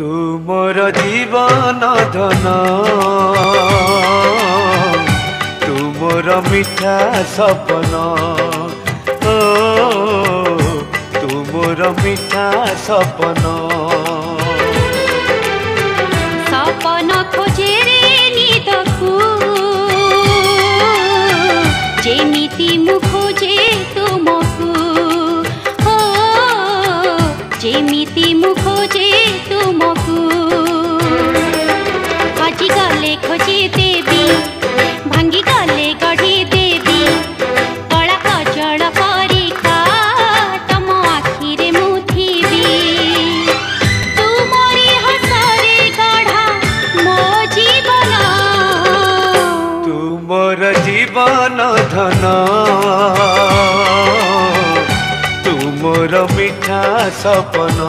तुमर जीवन धन तुमर मिठा सपन ओ तुमर मिठा सपन सपन खोजे रे निदकु जेमिति मु खोजे तुमकु हो जेमिति मु खोजे तुमकु आजि गले खोजे देवी भांगी गले गढ़ी देवी कला कजल परिका तम आखिरे मु थिबी तुमरी हसरे गढ़ा मो जीवन तुमर जीवन धन तुमर मिठा सपन।